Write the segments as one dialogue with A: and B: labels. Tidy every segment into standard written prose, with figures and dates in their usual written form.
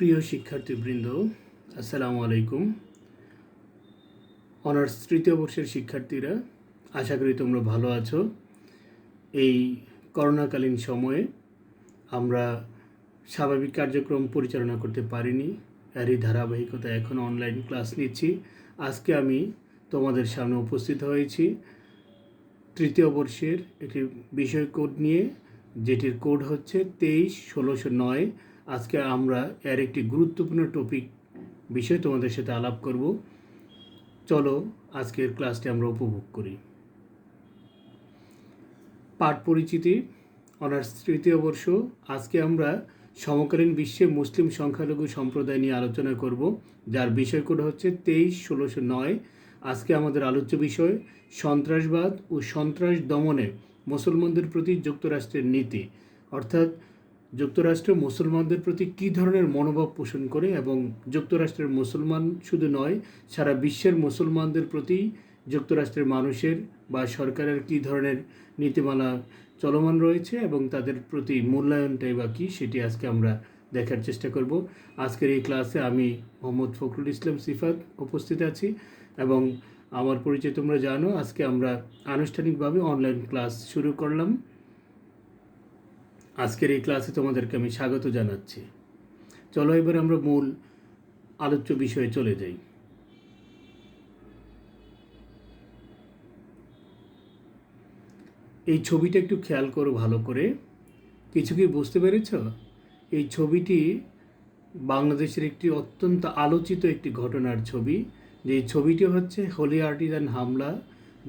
A: প্রিয় শিক্ষার্থীবৃন্দ, আসসালামু আলাইকুম। অনার্স তৃতীয় বর্ষের শিক্ষার্থীরা, আশা করি তোমরা ভালো আছো। এই করোনাকালীন সময়ে আমরা স্বাভাবিক কার্যক্রম পরিচালনা করতে পারিনি, এরই ধারাবাহিকতা এখন অনলাইন ক্লাস নিচ্ছি। আজকে আমি তোমাদের সামনে উপস্থিত হয়েছি তৃতীয় বর্ষের একটি বিষয় কোড নিয়ে, যেটির কোড হচ্ছে 23-1609। আজকে আমরা এর একটি গুরুত্বপূর্ণ টপিক বিষয় তোমাদের সাথে আলাপ করব। চলো আজকের ক্লাসটি আমরা উপভোগ করি। পাঠ পরিচিতি, অনার্স তৃতীয় বর্ষ। আজকে আমরা সমকালীন বিশ্বে মুসলিম সংখ্যালঘু সম্প্রদায় নিয়ে আলোচনা করব, যার বিষয় কোড হচ্ছে 23-1609। আজকে আমাদের আলোচ্য বিষয় সন্ত্রাসবাদ ও সন্ত্রাস দমনে মুসলমানদের প্রতি যুক্তরাষ্ট্রের নীতি, অর্থাৎ যুক্তরাষ্ট্র মুসলমানদের প্রতি কী ধরনের মনোভাব পোষণ করে এবং যুক্তরাষ্ট্রের মুসলমান শুধু নয়, সারা বিশ্বের মুসলমানদের প্রতি যুক্তরাষ্ট্রের মানুষের বা সরকারের কী ধরনের নীতিমালা চলমান রয়েছে এবং তাদের প্রতি মূল্যায়নটাই বা কী, সেটি আজকে আমরা দেখার চেষ্টা করব। আজকের এই ক্লাসে আমি মোহাম্মদ ফখরুল ইসলাম সিফাত উপস্থিত আছি এবং আমার পরিচয় তোমরা জানো। আজকে আমরা আনুষ্ঠানিকভাবে অনলাইন ক্লাস শুরু করলাম। আজকের এই ক্লাসে তোমাদেরকে আমি স্বাগত জানাচ্ছি। চলো এবার আমরা মূল আলোচ্য বিষয়ে চলে যাই। এই ছবিটা একটু খেয়াল করো ভালো করে। কিছু কি বুঝতে পেরেছ? এই ছবিটি বাংলাদেশের একটি অত্যন্ত আলোচিত একটি ঘটনার ছবি। যে ছবিটি হচ্ছে হোলি আর্টিজান হামলা,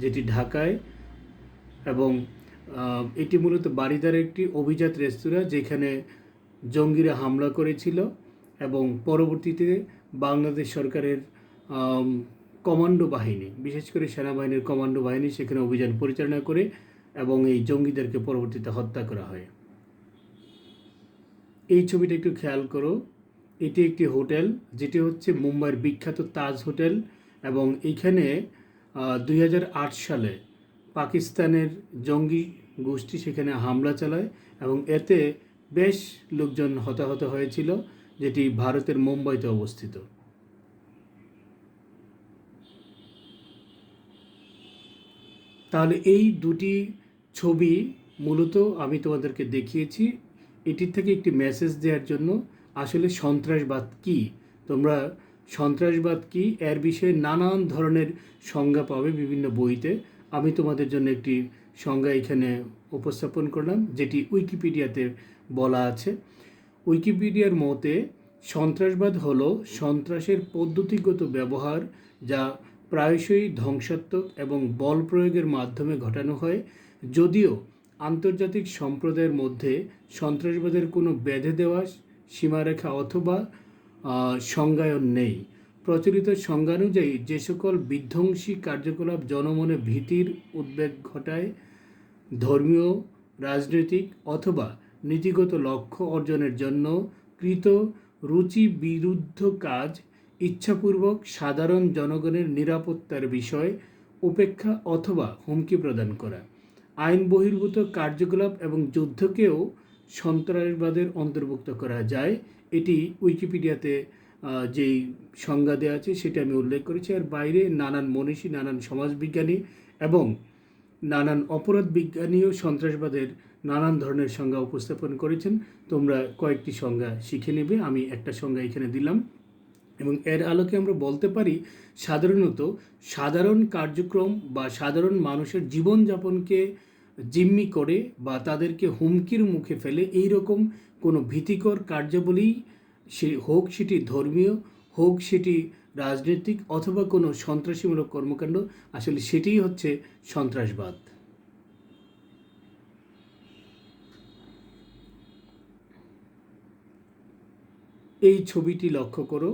A: যেটি ঢাকায়, এবং এটি মূলত বারিদার একটি অভিজাত রেস্তোরাঁ যেখানে জঙ্গিরা হামলা করেছিল এবং পরবর্তীতে বাংলাদেশ সরকারের কমান্ডো বাহিনী, বিশেষ করে সেনাবাহিনীর কমান্ডো বাহিনী সেখানে অভিযান পরিচালনা করে এবং এই জঙ্গিদেরকে পরবর্তীতে হত্যা করা হয়। এই ছবিটা একটু খেয়াল করো। এটি একটি হোটেল, যেটি হচ্ছে মুম্বাইয়ের বিখ্যাত তাজ হোটেল, এবং এইখানে 2008 সালে পাকিস্তানের জঙ্গি গোষ্ঠী সেখানে হামলা চালায় এবং এতে বেশ লোকজন হতাহত হয়েছিল, যেটি ভারতের মুম্বাইতে অবস্থিত। তাহলে এই দুটি ছবি মূলত আমি তোমাদেরকে দেখিয়েছি এটির থেকে একটি মেসেজ দেওয়ার জন্য। আসলে সন্ত্রাসবাদ কী, তোমরা সন্ত্রাসবাদ কী এর বিষয়ে নানান ধরনের সংজ্ঞা পাবে বিভিন্ন বইতে। আমি তোমাদের জন্য একটি সংজ্ঞা এখানে উপস্থাপন করলাম, যেটি উইকিপিডিয়াতে বলা আছে। উইকিপিডিয়ার মতে সন্ত্রাসবাদ হলো সন্ত্রাসের পদ্ধতিগত ব্যবহার, যা প্রায়শই ধ্বংসাত্মক এবং বল প্রয়োগের মাধ্যমে ঘটানো হয়। যদিও আন্তর্জাতিক সম্প্রদায়ের মধ্যে সন্ত্রাসবাদের কোনো বেঁধে দেওয়া সীমারেখা অথবা সংজ্ঞায়ন নেই। প্রচলিত সংজ্ঞানুযায়ী যে সকল বিধ্বংসী কার্যকলাপ জনমনে ভীতির উদ্বেগ ঘটায়, ধর্মীয়, রাজনৈতিক অথবা নীতিগত লক্ষ্য অর্জনের জন্য কৃত রুচি বিরুদ্ধ কাজ, ইচ্ছাপূর্বক সাধারণ জনগণের নিরাপত্তার বিষয় উপেক্ষা অথবা হুমকি প্রদান করা, আইন বহির্ভূত কার্যকলাপ এবং যুদ্ধকেও সন্ত্রাসবাদের অন্তর্ভুক্ত করা যায়। এটি উইকিপিডিয়াতে যেই সংজ্ঞা দেওয়া আছে সেটা আমি উল্লেখ করেছি। আর বাইরে নানান মনীষী, নানান সমাজবিজ্ঞানী এবং নানান অপরাধ বিজ্ঞানীও সন্ত্রাসবাদের নানান ধরনের সংজ্ঞা উপস্থাপন করেছেন। তোমরা কয়েকটি সংজ্ঞা শিখে নেবে, আমি একটা সংজ্ঞা এখানে দিলাম। এবং এর আলোকে আমরা বলতে পারি সাধারণত সাধারণ কার্যক্রম বা সাধারণ মানুষের জীবনযাপনকে জিম্মি করে বা তাদেরকে হুমকির মুখে ফেলে এই রকম কোনো ভীতিকর কার্যাবলী, হোক সেটি ধর্মীয়, হোক সেটি রাজনৈতিক অথবা কোনো সন্ত্রাসীমূলক কর্মকাণ্ড, আসলে সেটিই হচ্ছে সন্ত্রাসবাদ। এই ছবিটি লক্ষ্য করো।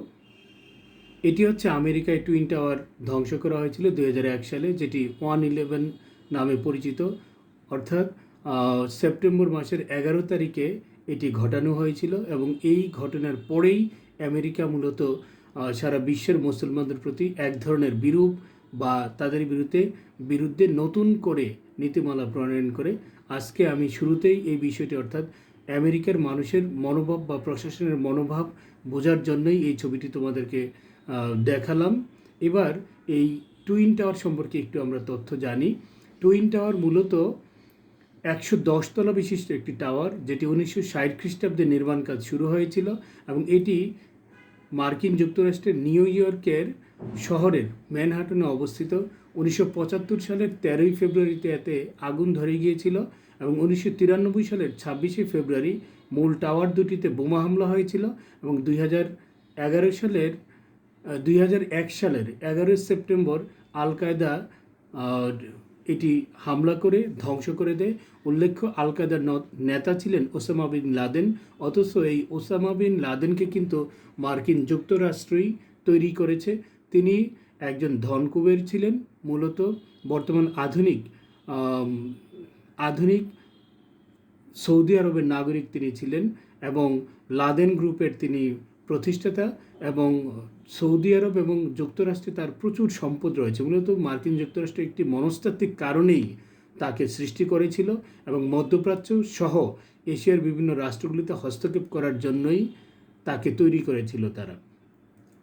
A: এটি হচ্ছে আমেরিকায় টুইন টাওয়ার ধ্বংস করা হয়েছিল 2001 সালে, যেটি 1/11 নামে পরিচিত। অর্থাৎ সেপ্টেম্বর মাসের 11 তারিখে এটি ঘটানো হয়েছিল এবং এই ঘটনার পরেই আমেরিকা মূলত সারা বিশ্বের মুসলমানদের প্রতি এক ধরনের বিরূপ বা তাদের বিরুদ্ধে নতুন করে নীতিমালা প্রণয়ন করে। আজকে আমি শুরুতেই এই বিষয়টি, অর্থাৎ আমেরিকার মানুষের মনোভাব বা প্রশাসনের মনোভাব বোঝার জন্যই এই ছবিটি তোমাদেরকে দেখালাম। এবার এই টুইন টাওয়ার সম্পর্কে একটু আমরা তথ্য জানি। টুইন টাওয়ার মূলত 110 তলা বিশিষ্ট একটি টাওয়ার, যেটি 1960 খ্রিস্টাব্দে নির্মাণ কাজ শুরু হয়েছিল এবং এটি মার্কিন যুক্তরাষ্ট্রের নিউ ইয়র্কের শহরের ম্যানহাটনে অবস্থিত। 1975 সালের 13ই ফেব্রুয়ারিতে এতে আগুন ধরে গিয়েছিল এবং 1993 সালের 26শে ফেব্রুয়ারি মূল টাওয়ার দুটিতে বোমা হামলা হয়েছিল এবং 2001 সালের 11 সেপ্টেম্বর আল কায়দা এটি হামলা করে ধ্বংস করে দেয়। উল্লেখ্য, আল কায়দার নেতা ছিলেন ওসামা বিন লাদেন, অথচ এই ওসামা বিন লাদেনকে কিন্তু মার্কিন যুক্তরাষ্ট্রই তৈরি করেছে। তিনি একজন ধনকুবের ছিলেন, মূলত বর্তমান আধুনিক সৌদি আরবের নাগরিক তিনি ছিলেন এবং লাদেন গ্রুপের তিনি প্রতিষ্ঠাতা, এবং সৌদি আরব এবং যুক্তরাষ্ট্রে তার প্রচুর সম্পদ রয়েছে। মূলত মার্কিন যুক্তরাষ্ট্র একটি মনস্তাত্ত্বিক কারণেই তাকে সৃষ্টি করেছিল এবং মধ্যপ্রাচ্য সহ এশিয়ার বিভিন্ন রাষ্ট্রগুলিতে হস্তক্ষেপ করার জন্যই তাকে তৈরি করেছিল তারা।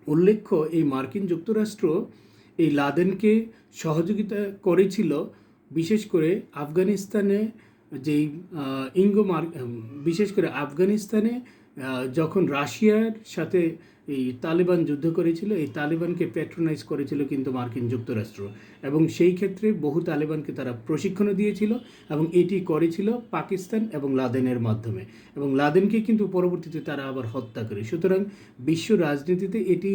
A: উল্লেখ্য, এই মার্কিন যুক্তরাষ্ট্র এই লাদেনকে সহযোগিতা করেছিল বিশেষ করে আফগানিস্তানে, যেই বিশেষ করে আফগানিস্তানে যখন রাশিয়ার সাথে এই তালিবান যুদ্ধ করেছিল, এই তালিবানকে প্যাট্রোনাইজ করেছিল কিন্তু মার্কিন যুক্তরাষ্ট্র, এবং সেই ক্ষেত্রে বহু তালিবানকে তারা প্রশিক্ষণও দিয়েছিল এবং এটি করেছিল পাকিস্তান এবং লাদেনের মাধ্যমে, এবং লাদেনকে কিন্তু পরবর্তীতে তারা আবার হত্যা করে। সুতরাং বিশ্ব রাজনীতিতে এটি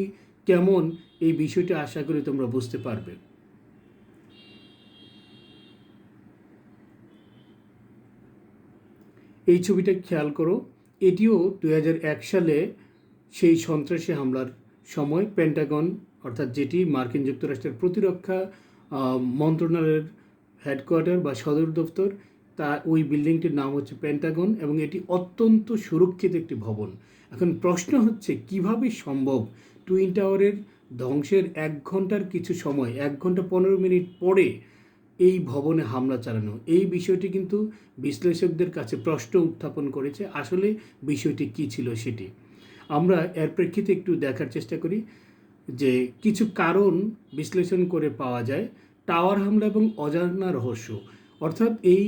A: কেমন, এই বিষয়টি আশা করি তোমরা বুঝতে পারবে। এই ছবিটা খেয়াল করো, এটিও 2001 সালে সেই সন্ত্রাসী হামলার সময় পেন্টাগন, অর্থাৎ যেটি মার্কিন যুক্তরাষ্ট্রের প্রতিরক্ষা মন্ত্রণালয়ের হেডকোয়ার্টার বা সদর দপ্তর, তা ওই বিল্ডিংটির নাম হচ্ছে পেন্টাগন এবং এটি অত্যন্ত সুরক্ষিত একটি ভবন। এখন প্রশ্ন হচ্ছে কিভাবে সম্ভব টুইন টাওয়ারের ধ্বংসের 1 ঘন্টার কিছু সময়, 1 ঘন্টা 15 মিনিট পরে এই ভবনে হামলা চালানো। এই বিষয়টি কিন্তু বিশ্লেষকদের কাছে প্রশ্ন উত্থাপন করেছে, আসলে বিষয়টি কী ছিল সেটি আমরা এর প্রেক্ষিতে একটু দেখার চেষ্টা করি। যে কিছু কারণ বিশ্লেষণ করে পাওয়া যায় টাওয়ার হামলা এবং অজানা রহস্য, অর্থাৎ এই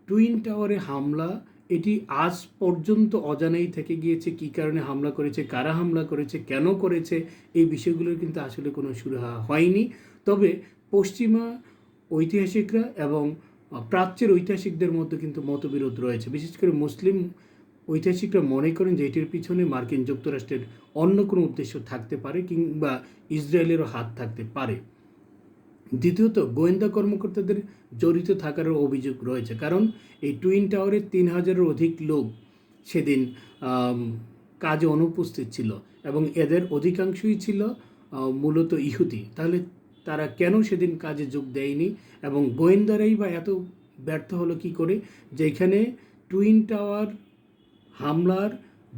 A: টুইন টাওয়ারে হামলা এটি আজ পর্যন্ত অজানাই থেকে গিয়েছে। কী কারণে হামলা করেছে, কারা হামলা করেছে, কেন করেছে, এই বিষয়গুলোর কিন্তু আসলে কোনো সুরাহা হয়নি। তবে পশ্চিমা ঐতিহাসিকরা এবং প্রাচ্যের ঐতিহাসিকদের মধ্যে কিন্তু মতবিরোধ রয়েছে। বিশেষ করে মুসলিম ঐতিহাসিকরা মনে করেন যে এটির পিছনে মার্কিন যুক্তরাষ্ট্রের অন্য কোনো উদ্দেশ্য থাকতে পারে কিংবা ইসরায়েলেরও হাত থাকতে পারে। দ্বিতীয়ত, গোয়েন্দা কর্মকর্তাদের জড়িত থাকারও অভিযোগ রয়েছে, কারণ এই টুইন টাওয়ারে 3000-এর অধিক লোক সেদিন কাজে অনুপস্থিত ছিল এবং এদের অধিকাংশই ছিল মূলত ইহুদি। তাহলে তারা কেন সেদিন কাজে যোগ দেয়নি এবং গোয়েন্দারাই বা এত ব্যর্থ হলো কী করে, যেখানে টুইন টাওয়ার হামলার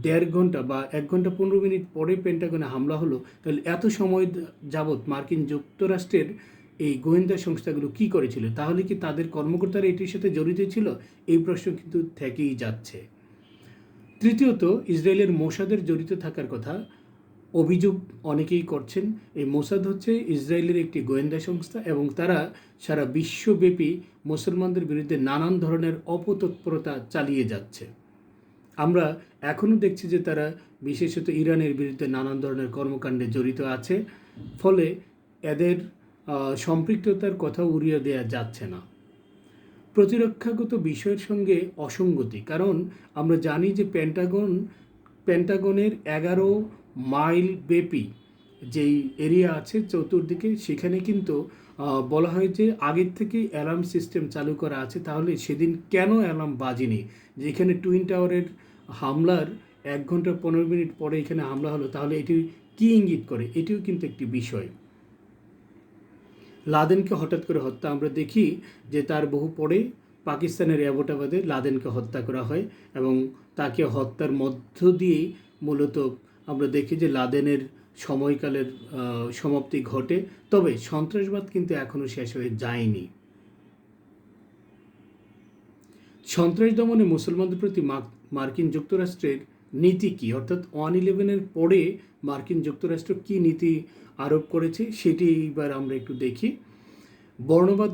A: 1.5 ঘন্টা বা 1 ঘন্টা 15 মিনিট পরে পেন্টাগনে হামলা হলো, তাহলে এত সময় যাবৎ মার্কিন যুক্তরাষ্ট্রের এই গোয়েন্দা সংস্থাগুলো কী করেছিল? তাহলে কি তাদের কর্মকর্তারা এটির সাথে জড়িত ছিল? এই প্রশ্ন কিন্তু থেকেই যাচ্ছে। তৃতীয়ত, ইসরায়েলের মোসাদের জড়িত থাকার কথা অভিযোগ অনেকেই করছেন। এই মোসাদ হচ্ছে ইসরায়েলের একটি গোয়েন্দা সংস্থা এবং তারা সারা বিশ্বব্যাপী মুসলমানদের বিরুদ্ধে নানান ধরনের অপতৎপরতা চালিয়ে যাচ্ছে। আমরা এখনও দেখছি যে তারা বিশেষত ইরানের বিরুদ্ধে নানান ধরনের কর্মকাণ্ডে জড়িত আছে, ফলে এদের সম্পৃক্ততার কথা উড়িয়ে দেওয়া যাচ্ছে না। প্রতিরক্ষাগত বিষয়ের সঙ্গে অসঙ্গতি, কারণ আমরা জানি যে পেন্টাগনের 11 মাইল ব্যাপী যেই এরিয়া আছে চতুর্দিকে, সেখানে কিন্তু বলা হয় যে আগের থেকেই অ্যালার্ম সিস্টেম চালু করা আছে। তাহলে সেদিন কেন অ্যালার্ম বাজেনি? যেখানে টুইন টাওয়ারের হামলার 1 ঘন্টা 15 মিনিট পরে এখানে হামলা হলো, তাহলে এটি কী ইঙ্গিত করে? এটিও কিন্তু একটি বিষয়। লাদেনকে হঠাৎ করে হত্যা, আমরা দেখি যে তার বহু পরে পাকিস্তানের অ্যাবোটাবাদে লাদেনকে হত্যা করা হয় এবং তাকে হত্যার মধ্য দিয়েই মূলত আমরা দেখি যে লাদেনের সময়কালের সমাপ্তি ঘটে। তবে সন্ত্রাসবাদ কিন্তু এখনও শেষ হয়ে যায়নি। সন্ত্রাস দমনে মুসলমানদের প্রতি মার্কিন যুক্তরাষ্ট্রের নীতি কী, অর্থাৎ 1/11-এর পরে মার্কিন যুক্তরাষ্ট্র কী নীতি আরোপ করেছে সেটি এইবার আমরা একটু দেখি। বর্ণবাদ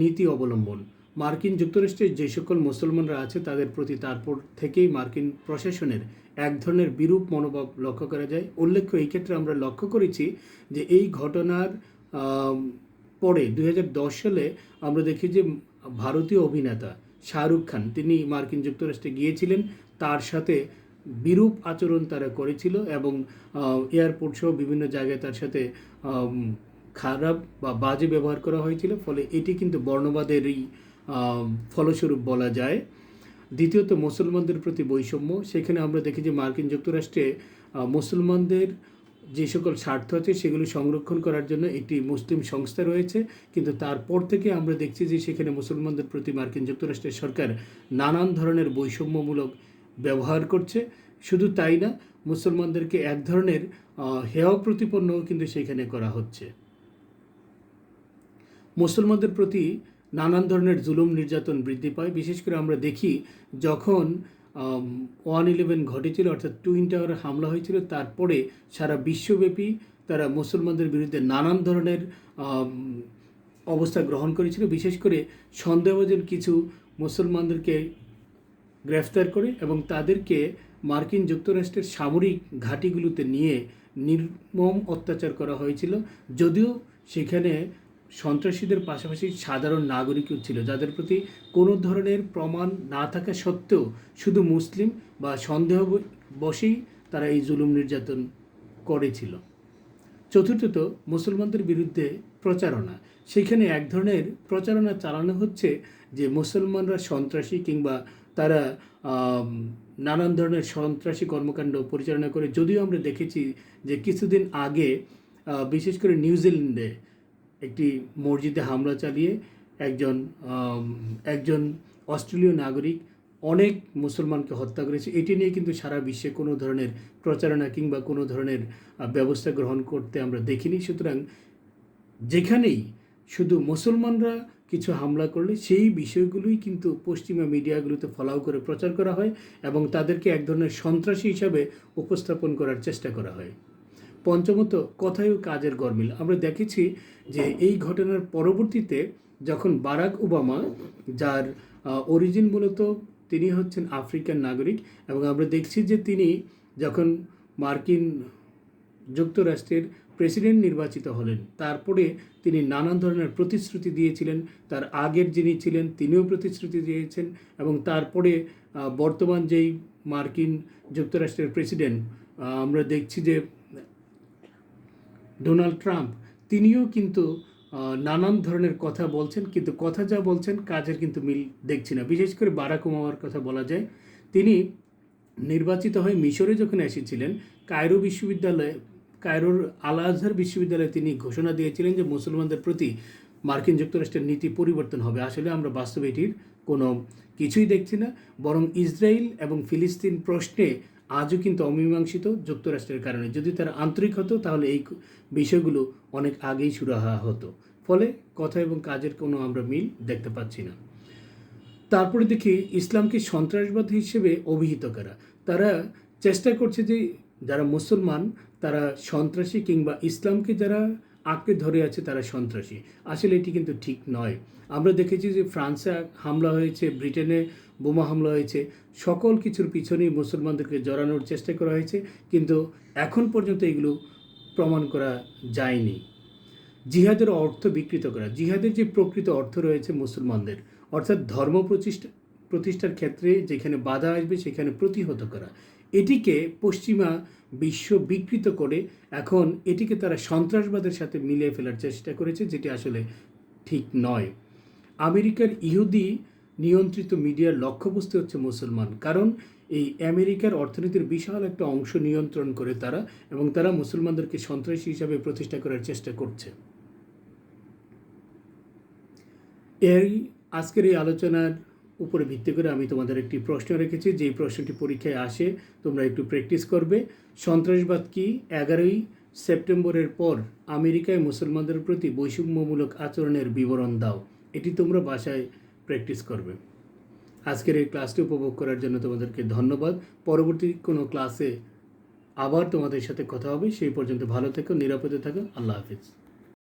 A: নীতি অবলম্বন। মার্কিন যুক্তরাষ্ট্রের যে সকল মুসলমানরা আছে তাদের প্রতি তারপর থেকেই মার্কিন প্রশাসনের এক ধরনের বিরূপ মনোভাব লক্ষ্য করা যায়। উল্লেখ্য, এই ক্ষেত্রে আমরা লক্ষ্য করেছি যে এই ঘটনার পরে 2010 সালে আমরা দেখি যে ভারতীয় অভিনেতা শাহরুখ খান তিনি মার্কিন যুক্তরাষ্ট্রে গিয়েছিলেন, তার সাথে বিরূপ আচরণ তারা করেছিল এবং এয়ারপোর্ট সহ বিভিন্ন জায়গায় তার সাথে খারাপ বা বাজে ব্যবহার করা হয়েছিল। ফলে এটি কিন্তু বর্ণবাদেরই ফলস্বরূপ বলা যায়। দ্বিতীয়ত, মুসলমানদের প্রতি বৈষম্য। সেখানে আমরা দেখি যে মার্কিন যুক্তরাষ্ট্রে মুসলমানদের যে সকল স্বার্থ আছে সেগুলো সংরক্ষণ করার জন্য একটি মুসলিম সংস্থা রয়েছে, কিন্তু তারপর থেকে আমরা দেখছি যে সেখানে মুসলমানদের প্রতি মার্কিন যুক্তরাষ্ট্রের সরকার নানান ধরনের বৈষম্যমূলক ব্যবহার করছে। শুধু তাই না, মুসলমানদেরকে এক ধরনের হেয় প্রতিপন্নও কিন্তু সেখানে করা হচ্ছে। মুসলমানদের প্রতি নানান ধরনের জুলুম নির্যাতন বৃদ্ধি পায়। বিশেষ করে আমরা দেখি যখন 1/11 ঘটেছিল, অর্থাৎ টুইন টাওয়ারে হামলা হয়েছিল, তারপরে সারা বিশ্বব্যাপী তারা মুসলমানদের বিরুদ্ধে নানান ধরনের অবস্থা গ্রহণ করেছিল। বিশেষ করে সন্দেহভাজন কিছু মুসলমানদেরকে গ্রেফতার করে এবং তাদেরকে মার্কিন যুক্তরাষ্ট্রের সামরিক ঘাঁটিগুলোতে নিয়ে নির্মম অত্যাচার করা হয়েছিল। যদিও সেখানে সন্ত্রাসীদের পাশাপাশি সাধারণ নাগরিকও ছিল, যাদের প্রতি কোনো ধরনের প্রমাণ না থাকা সত্ত্বেও শুধু মুসলিম বা সন্দেহবশেই তারা এই জুলুম নির্যাতন করেছিল। চতুর্থত, মুসলমানদের বিরুদ্ধে প্রচারণা। সেখানে এক ধরনের প্রচারণা চালানো হচ্ছে যে মুসলমানরা সন্ত্রাসী কিংবা তারা নানান ধরনের সন্ত্রাসী কর্মকাণ্ড পরিচালনা করে। যদিও আমরা দেখেছি যে কিছুদিন আগে বিশেষ করে নিউজিল্যান্ডে একটি মসজিদে হামলা চালিয়ে একজন অস্ট্রেলীয় নাগরিক অনেক মুসলমানকে হত্যা করেছে। এটি নিয়ে কিন্তু সারা বিশ্বে কোনো ধরনের প্রচারণা কিংবা কোনো ধরনের ব্যবস্থা গ্রহণ করতে আমরা দেখিনি। সুতরাং যেখানেই শুধু মুসলমানরা কিছু হামলা করলে সেই বিষয়গুলোই কিন্তু পশ্চিমা মিডিয়াগুলোতে ফলাও করে প্রচার করা হয় এবং তাদেরকে এক ধরনের সন্ত্রাসী হিসাবে উপস্থাপন করার চেষ্টা করা হয়। পঞ্চমত, কথায় ও কাজের গরমিল। আমরা দেখেছি যে এই ঘটনার পরবর্তীতে যখন বারাক ওবামা, যার অরিজিন মূলত তিনি হচ্ছেন আফ্রিকান নাগরিক, এবং আমরা দেখছি যে তিনি যখন মার্কিন যুক্তরাষ্ট্রের প্রেসিডেন্ট নির্বাচিত হলেন, তারপরে তিনি নানান ধরনের প্রতিশ্রুতি দিয়েছিলেন। তার আগের যিনি ছিলেন তিনিও প্রতিশ্রুতি দিয়েছেন এবং তারপরে বর্তমান যেই মার্কিন যুক্তরাষ্ট্রের প্রেসিডেন্ট আমরা দেখছি যে ডোনাল্ড ট্রাম্প, তিনিও কিন্তু নানান ধরনের কথা বলছেন, কিন্তু কথা যা বলছেন কাজের কিন্তু মিল দেখছি না। বিশেষ করে বারাক ওবামার কথা বলা যায়। তিনি নির্বাচিত হয়ে মিশরে যখন এসেছিলেন, কায়রোর আল আজহার বিশ্ববিদ্যালয়ে তিনি ঘোষণা দিয়েছিলেন যে মুসলমানদের প্রতি মার্কিন যুক্তরাষ্ট্রের নীতি পরিবর্তন হবে। আসলে আমরা বাস্তবে এটির কোনো কিছুই দেখছি না, বরং ইসরায়েল এবং ফিলিস্তিন প্রশ্নে আজও কিন্তু অমীমাংসিত যুক্তরাষ্ট্রের কারণে। যদি তারা আন্তরিক হতো তাহলে এই বিষয়গুলো অনেক আগেই সুরাহা হতো। ফলে কথা এবং কাজের কোনো আমরা মিল দেখতে পাচ্ছি না। তারপরে দেখি ইসলামকে সন্ত্রাসবাদ হিসেবে অভিহিত করা। তারা চেষ্টা করছে যে যারা মুসলমান তারা সন্ত্রাসী কিংবা ইসলামকে যারা আঁকড়ে ধরে আছে তারা সন্ত্রাসী। আসলে এটি কিন্তু ঠিক নয়। আমরা দেখেছি যে ফ্রান্সে হামলা হয়েছে, ব্রিটেনে বোমা হামলা হয়েছে, সকল কিছুর পিছনেই মুসলমানদেরকে জড়ানোর চেষ্টা করা হয়েছে, কিন্তু এখন পর্যন্ত এগুলো প্রমাণ করা যায়নি। জিহাদের অর্থ বিকৃত করা। জিহাদের যে প্রকৃত অর্থ রয়েছে মুসলমানদের, অর্থাৎ ধর্ম প্রতিষ্ঠার ক্ষেত্রে যেখানে বাধা আসবে সেখানে প্রতিহত করা, এটিকে পশ্চিমা বিশ্ব বিকৃত করে এখন এটিকে তারা সন্ত্রাসবাদের সাথে মিলিয়ে ফেলার চেষ্টা করেছে, যেটি আসলে ঠিক নয়। আমেরিকার ইহুদি নিয়ন্ত্রিত মিডিয়ার লক্ষ্যবস্তু হচ্ছে মুসলমান, কারণ এই আমেরিকার অর্থনীতির বিশাল একটা অংশ নিয়ন্ত্রণ করে তারা, এবং তারা মুসলমানদেরকে সন্ত্রাসী হিসাবে প্রতিষ্ঠা করার চেষ্টা করছে। আজকের এই আলোচনার উপরে ভিত্তি করে আমি তোমাদের একটি প্রশ্ন রেখেছি, যেই প্রশ্নটি পরীক্ষায় আসে, তোমরা একটু প্র্যাকটিস করবে। সন্ত্রাসবাদ কি? 11ই সেপ্টেম্বরের পর আমেরিকায় মুসলমানদের প্রতি বৈষম্যমূলক আচরণের বিবরণ দাও। এটি তোমরা বাসায় প্র্যাকটিস করবে। আজকের এই ক্লাসটি উপভোগ করার জন্য তোমাদেরকে ধন্যবাদ। পরবর্তী কোনো ক্লাসে আবার তোমাদের সাথে কথা হবে। সেই পর্যন্ত ভালো থেকো, নিরাপদে থাকো। আল্লাহ হাফিজ।